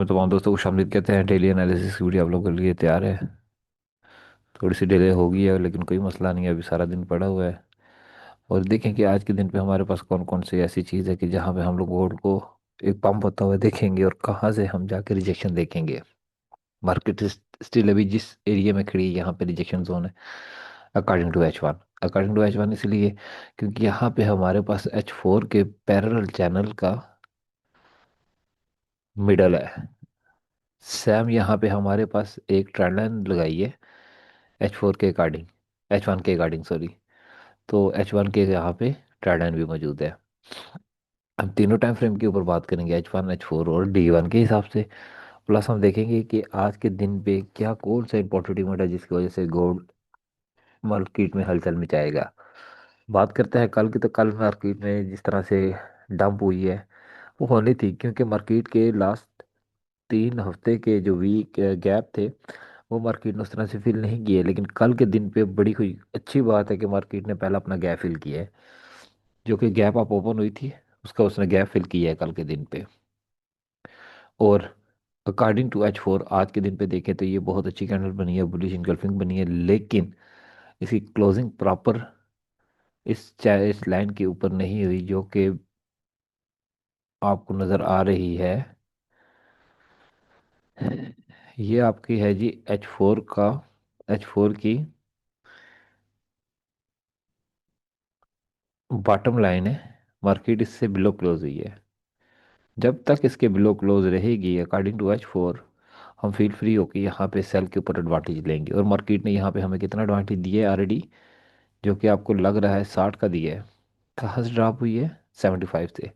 मैं तमाम दोस्तों को शामिल कहते हैं। डेली एनालिसिस की वीडियो आप लोगों के लिए तैयार है। थोड़ी सी डिले होगी है लेकिन कोई मसला नहीं है, अभी सारा दिन पड़ा हुआ है। और देखें कि आज के दिन पे हमारे पास कौन कौन सी ऐसी चीज़ है कि जहाँ पे हम लोग बोर्ड को एक पंप होता हुआ देखेंगे और कहाँ से हम जाके रिजेक्शन देखेंगे। मार्केट स्टिल अभी जिस एरिया में खड़ी है यहाँ पे रिजेक्शन जोन है according to H1। According to H1 इसलिए क्योंकि यहाँ पे हमारे पास H4 के पैरेलल चैनल का मिडल है। सेम यहाँ पे हमारे पास एक ट्रेंड लाइन लगाई है H4 के अकॉर्डिंग, H1 के अकॉर्डिंग सॉरी। तो H1 के यहाँ पे ट्रेंड भी मौजूद है। हम तीनों टाइम फ्रेम के ऊपर बात करेंगे, H1 H4 और D1 के हिसाब से। प्लस हम देखेंगे कि आज के दिन पे क्या कौन सा इंपॉर्टेंट इवेंट है जिसकी वजह से गोल्ड मार्केट में हलचल मचाएगा। बात करते हैं कल की, तो कल मार्केट में जिस तरह से डंप हुई है वो होनी थी, क्योंकि मार्केट के लास्ट 3 हफ्ते के जो वीक गैप थे वो मार्केट ने उस तरह से फिल नहीं किए। लेकिन कल के दिन पे बड़ी कोई अच्छी बात है कि मार्केट ने पहला अपना गैप फिल किया है। जो कि गैप अप ओपन हुई थी उसका उसने गैप फिल किया है कल के दिन पे। और अकॉर्डिंग टू H4 आज के दिन पे देखें तो ये बहुत अच्छी कैंडल बनी है, बुलिश इनगल्फिंग बनी है। लेकिन इसकी क्लोजिंग प्रॉपर इस लाइन के ऊपर नहीं हुई जो कि आपको नज़र आ रही है। ये आपकी है जी H4 का, H4 की बॉटम लाइन है। मार्केट इससे बिलो क्लोज हुई है। जब तक इसके बिलो क्लोज रहेगी अकॉर्डिंग टू H4 हम फील फ्री होकर यहाँ पे सेल के ऊपर एडवांटेज लेंगे। और मार्केट ने यहाँ पे हमें कितना एडवांटेज दिया है ऑलरेडी, जो कि आपको लग रहा है 60 का दिया है। कहाँ से ड्रॉप हुई है? 75 से।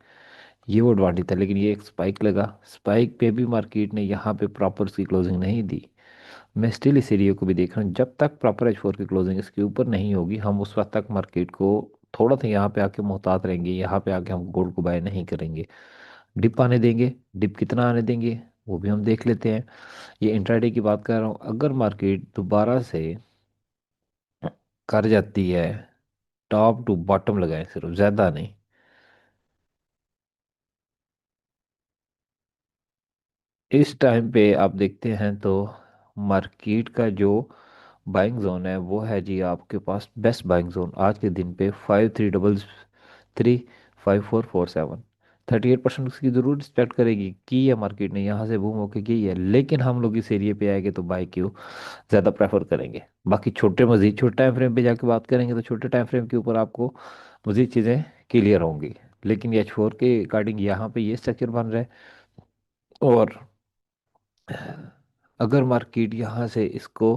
ये वो एडवांटेज था, लेकिन ये एक स्पाइक लगा। स्पाइक पे भी मार्केट ने यहाँ पे प्रॉपर उसकी क्लोजिंग नहीं दी। मैं स्टिल इस एरिया को भी देख रहा हूँ, जब तक प्रॉपर H4 की क्लोजिंग इसके ऊपर नहीं होगी हम उस वक्त तक मार्केट को थोड़ा सा यहाँ पे आके मोहतात रहेंगे। यहाँ पे आके हम गोल्ड को बाय नहीं करेंगे। डिप आने देंगे, डिप कितना आने देंगे वो भी हम देख लेते हैं। ये इंट्राडे की बात कर रहा हूँ। अगर मार्केट दोबारा से कर जाती है टॉप टू बॉटम लगाए सिर्फ, ज़्यादा नहीं, इस टाइम पे आप देखते हैं तो मार्केट का जो बाइंग जोन है वो है जी आपके पास बेस्ट बाइंग जोन आज के दिन पे 5333 5447। 38% उसकी जरूर रिस्पेक्ट करेगी की है मार्केट ने यहाँ से बूम होके की है। लेकिन हम लोग इस एरिया पे आएंगे तो बाई क्यू ज़्यादा प्रेफर करेंगे। बाकी छोटे मजीद छोटे टाइम फ्रेम पे जाके बात करेंगे तो छोटे टाइम फ्रेम के ऊपर आपको मजीद चीज़ें क्लियर होंगी। लेकिन H4 के अकॉर्डिंग यहाँ पे ये स्ट्रक्चर बन रहा है। और अगर मार्केट यहाँ से इसको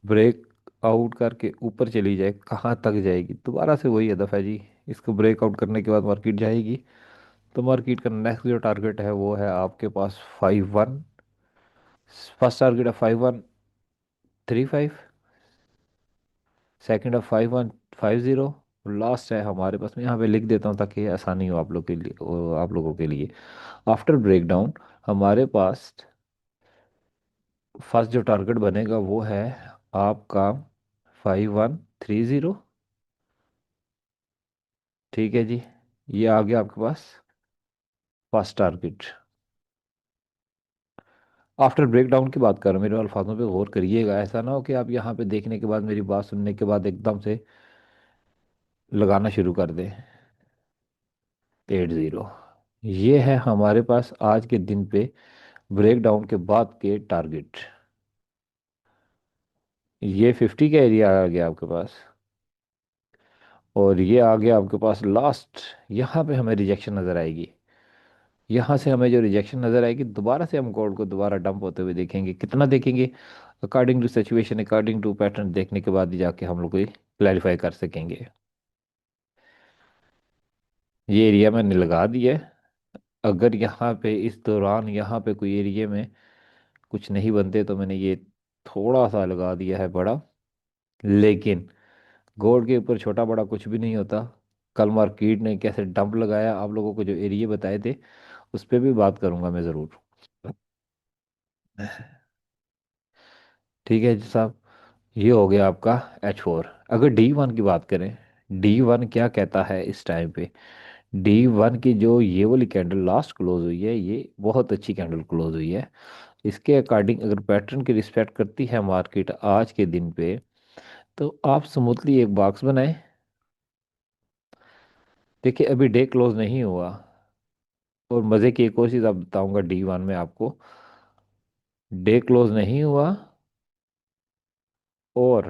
ब्रेक आउट करके ऊपर चली जाए, कहाँ तक जाएगी? दोबारा से वही हदफ है जी। इसको ब्रेक आउट करने के बाद मार्केट जाएगी तो मार्केट का नेक्स्ट जो टारगेट है वो है आपके पास 51। फर्स्ट टारगेट है 5135, सेकंड है 5150, लास्ट है हमारे पास, मैं यहाँ पे लिख देता हूँ ताकि आसानी हो आप लोग के लिए, आप लोगों के लिए। आफ्टर ब्रेकडाउन हमारे पास फर्स्ट जो टारगेट बनेगा वो है आपका 5130। ठीक है जी, ये आ गया आपके पास फर्स्ट टारगेट। आफ्टर ब्रेकडाउन की बात कर रहा हूँ, मेरे अल्फाजों पे गौर करिएगा। ऐसा ना हो कि आप यहाँ पे देखने के बाद, मेरी बात सुनने के बाद एकदम से लगाना शुरू कर दें। 80, ये है हमारे पास आज के दिन पे ब्रेकडाउन के बाद के टारगेट। ये 50 का एरिया आ गया आपके पास। और ये आ गया आपके पास लास्ट। यहाँ पे हमें रिजेक्शन नज़र आएगी। यहाँ से हमें जो रिजेक्शन नज़र आएगी दोबारा से हम गोल्ड को दोबारा डंप होते हुए देखेंगे। कितना देखेंगे? According to situation, according to pattern देखने के बाद ही जाके हम लोग ये क्लैरिफाई कर सकेंगे। ये एरिया मैंने लगा दिया है। अगर यहाँ पे इस दौरान यहाँ पे कोई एरिया में कुछ नहीं बनते तो मैंने ये थोड़ा सा लगा दिया है बड़ा। लेकिन गोल्ड के ऊपर छोटा बड़ा कुछ भी नहीं होता। कल मार्केट ने कैसे डंप लगाया, आप लोगों को जो एरिया बताए थे उस पर भी बात करूंगा मैं ज़रूर। ठीक है जी साहब, ये हो गया आपका H4। अगर D1 की बात करें, D1 क्या कहता है इस टाइम पे? D1 की जो ये वाली कैंडल लास्ट क्लोज हुई है, ये बहुत अच्छी कैंडल क्लोज हुई है। इसके अकॉर्डिंग अगर पैटर्न की रिस्पेक्ट करती है मार्केट आज के दिन पे, तो आप स्मूथली एक बॉक्स बनाएं। देखिए अभी डे क्लोज नहीं हुआ। और मज़े की एक और चीज़ आप बताऊंगा, D1 में आपको डे क्लोज नहीं हुआ, और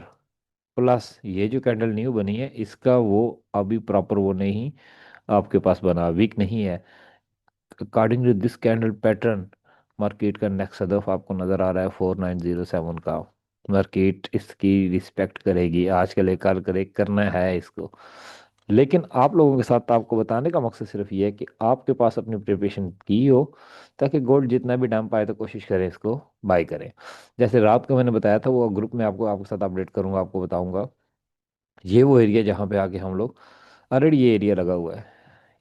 प्लस ये जो कैंडल न्यू बनी है इसका वो अभी प्रॉपर वो नहीं आपके पास बना, वीक नहीं है। According to this candle pattern, market का नेक्स्ट हदफ आपको नजर आ रहा है 4907 का। मार्केट इसकी रिस्पेक्ट करेगी, आज के लिए कल करे, करना है इसको। लेकिन आप लोगों के साथ आपको बताने का मकसद सिर्फ ये है कि आपके पास अपनी प्रिपरेशन की हो, ताकि गोल्ड जितना भी दाम पाए तो कोशिश करें इसको बाई करें। जैसे रात को मैंने बताया था, वो ग्रुप में आपको आपके साथ अपडेट करूंगा, आपको बताऊंगा। ये वो एरिया जहाँ पे आके हम लोग, ऑलरेडी ये एरिया लगा हुआ है,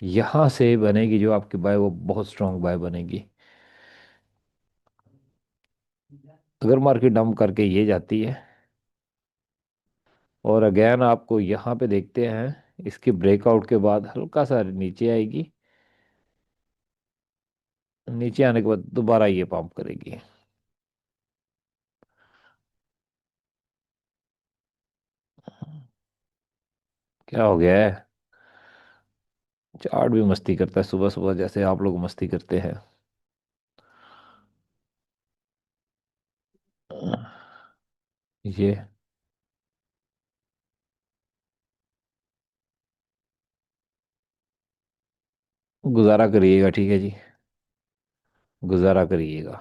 यहाँ से बनेगी जो आपकी बाय, वो बहुत स्ट्रांग बाय बनेगी। अगर मार्केट डंप करके ये जाती है, और अगेन आपको यहाँ पे देखते हैं इसके ब्रेकआउट के बाद हल्का सा नीचे आएगी, नीचे आने के बाद दोबारा ये पंप करेगी। क्या हो गया है? चार्ट भी मस्ती करता है सुबह सुबह, जैसे आप लोग मस्ती करते हैं। ये गुजारा करिएगा, ठीक है जी, गुजारा करिएगा।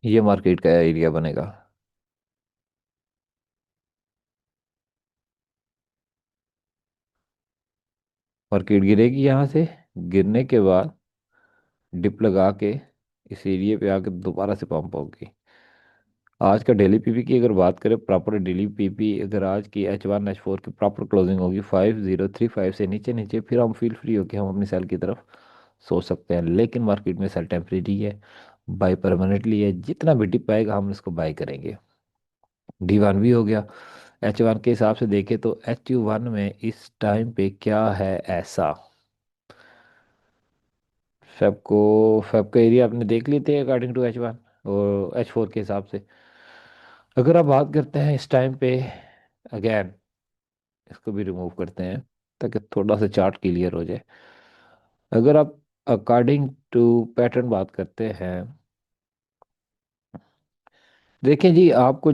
ये मार्केट का एरिया बनेगा। मार्केट गिरेगी यहाँ से, गिरने के बाद डिप लगा के इस एरिया पे आके दोबारा से पंप होगी। आज का डेली पीपी की अगर बात करें, प्रॉपर डेली पीपी अगर आज की H1 H4 की प्रॉपर क्लोजिंग होगी 5035 से नीचे नीचे, फिर हम फील फ्री होकर हम अपनी सेल की तरफ सोच सकते हैं। लेकिन मार्केट में सेल टेम्परेरी है, बाय परमानेंटली है, जितना भी डिप आएगा हम इसको बाय करेंगे। D1 भी हो गया। H1 के हिसाब से देखें तो H1 में इस टाइम पे क्या है ऐसा। फेब का एरिया आपने देख लिए थे अकॉर्डिंग टू H1 और H4 के हिसाब से। अगर आप बात करते हैं इस टाइम पे, अगेन इसको भी रिमूव करते हैं ताकि थोड़ा सा चार्ट क्लियर हो जाए। अगर आप अकॉर्डिंग टू पैटर्न बात करते हैं, देखें जी आपको,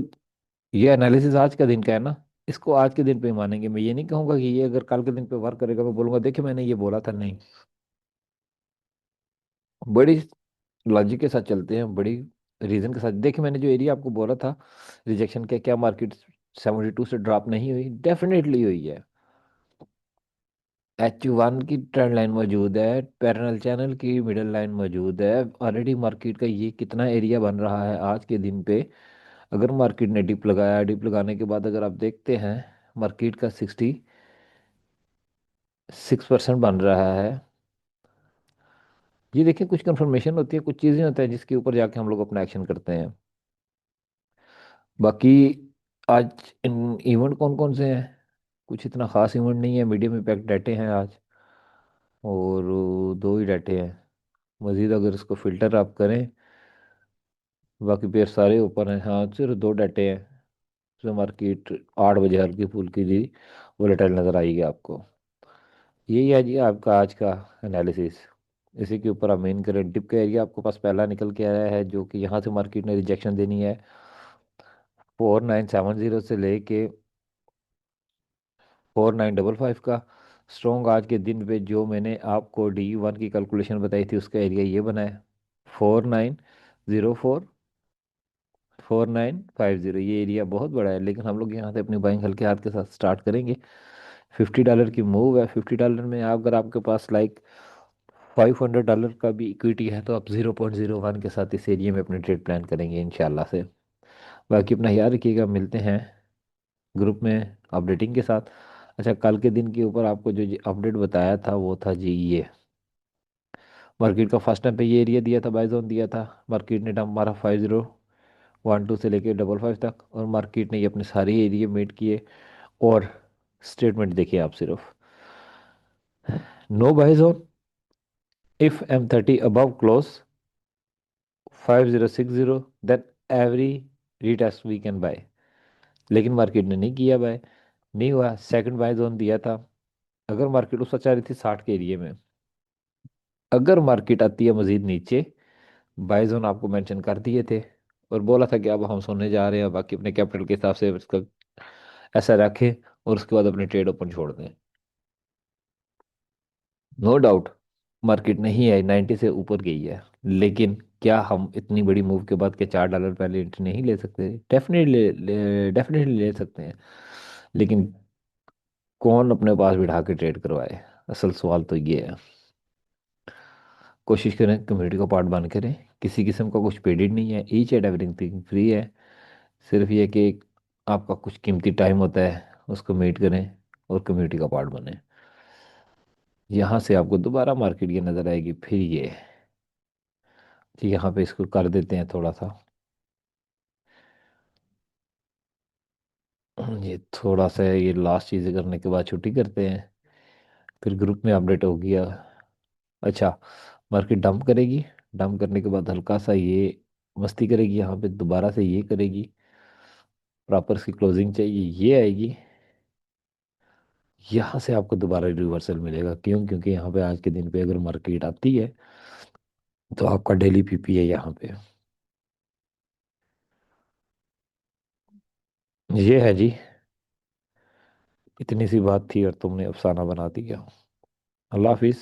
ये एनालिसिस आज का दिन का है ना, इसको आज के दिन पे ही मानेंगे। मैं ये नहीं कहूंगा कि ये अगर कल के दिन पे वर्क करेगा मैं बोलूंगा देखिए मैंने ये बोला था, नहीं। बड़ी लॉजिक के साथ चलते हैं, बड़ी रीजन के साथ। देखिए मैंने जो एरिया आपको बोला था रिजेक्शन के, क्या मार्केट 72 से ड्रॉप नहीं हुई? डेफिनेटली हुई है। H1 की ट्रेंड लाइन मौजूद है, पैरेलल चैनल की मिडल लाइन मौजूद है, ऑलरेडी मार्केट का ये कितना एरिया बन रहा है आज के दिन पे। अगर मार्केट ने डिप लगाया, डिप लगाने के बाद अगर आप देखते हैं मार्केट का 66% बन रहा है। ये देखिए कुछ कंफर्मेशन होती है, कुछ चीज़ें होती हैं जिसके ऊपर जाके हम लोग अपना एक्शन करते हैं। बाकी आज इन इवेंट कौन कौन से हैं? कुछ इतना खास इवेंट नहीं है, मीडियम इम्पैक्ट डाटे हैं आज, और दो ही डाटे हैं। मजीद अगर इसको फिल्टर आप करें, बाकी पेयर सारे ऊपर हैं। हाँ सिर्फ दो डाटे हैं। जो मार्केट 8 बजे हल्की फुल्की जी वोलेटाइल नज़र आएगी आपको। यही है जी आपका आज का एनालिसिस। इसी के ऊपर आप मेन करें। डिप का एरिया आपके पास पहला निकल के आया है, जो कि यहाँ से मार्केट ने रिजेक्शन देनी है 4970 से लेके 4955 का। स्ट्रॉन्ग आज के दिन पे जो मैंने आपको D1 की कैलकुलेशन बताई थी उसका एरिया ये बना है 4904, 4950। ये एरिया बहुत बड़ा है, लेकिन हम लोग यहाँ से अपनी बाइंग हल्के हाथ के साथ स्टार्ट करेंगे। $50 की मूव है। $50 में अगर आपके पास लाइक $500 का भी इक्विटी है, तो आप 0.01 के साथ इस एरिया में अपने ट्रेड प्लान करेंगे इंशाल्लाह से। बाकी अपना याद रखिएगा, मिलते हैं ग्रुप में अपडेटिंग के साथ। अच्छा, कल के दिन के ऊपर आपको जो अपडेट बताया था वो था जी ये, मार्केट का फर्स्ट टाइम पे ये एरिया दिया था, बाय जोन दिया था। मार्केट ने डंप मारा 5012 से लेके 55 तक, और मार्केट ने ये अपने सारे एरिया मेट किए। और स्टेटमेंट देखिए आप सिर्फ, no buy zone if M30 above close 5060, then every retest we can buy. लेकिन मार्केट ने नहीं किया बाय, नहीं हुआ। सेकंड बाय जोन दिया था, अगर मार्केट उस चाह रही थी 60 के एरिए में, अगर मार्केट आती है मजीद नीचे, बाय जोन आपको मेंशन कर दिए थे, और बोला था कि अब हम सोने जा रहे हैं, बाकी अपने कैपिटल के हिसाब से इसका ऐसा रखें, और उसके बाद अपने ट्रेड ओपन छोड़ दें। नो डाउट मार्केट नहीं है 90 से ऊपर गई है, लेकिन क्या हम इतनी बड़ी मूव के बाद के $4 पहले एंट्री नहीं ले सकते? डेफिनेटली डेफिनेटली ले सकते हैं, लेकिन कौन अपने पास बिठा के ट्रेड करवाए? असल सवाल तो ये है। कोशिश करें कम्युनिटी का पार्ट बन करें, किसी किस्म का कुछ पेडेड नहीं है, ईच एंड एवरीथिंग फ्री है। सिर्फ ये कि आपका कुछ कीमती टाइम होता है, उसको मीट करें और कम्युनिटी का पार्ट बने। यहाँ से आपको दोबारा मार्केट ये नज़र आएगी, फिर ये कि यहाँ पे इसको कर देते हैं थोड़ा सा, ये थोड़ा सा ये लास्ट चीज़ें करने के बाद छुट्टी करते हैं, फिर ग्रुप में अपडेट हो गया। अच्छा, मार्केट डंप करेगी, डंप करने के बाद हल्का सा ये मस्ती करेगी, यहाँ पे दोबारा से ये करेगी, प्रॉपर इसकी क्लोजिंग चाहिए, ये आएगी, यहाँ से आपको दोबारा रिवर्सल मिलेगा। क्यों? क्योंकि यहाँ पे आज के दिन पे अगर मार्केट आती है तो आपका डेली पीपी है यहाँ पे। ये है जी, इतनी सी बात थी और तुमने अफसाना बना दिया। अल्लाह हाफिज।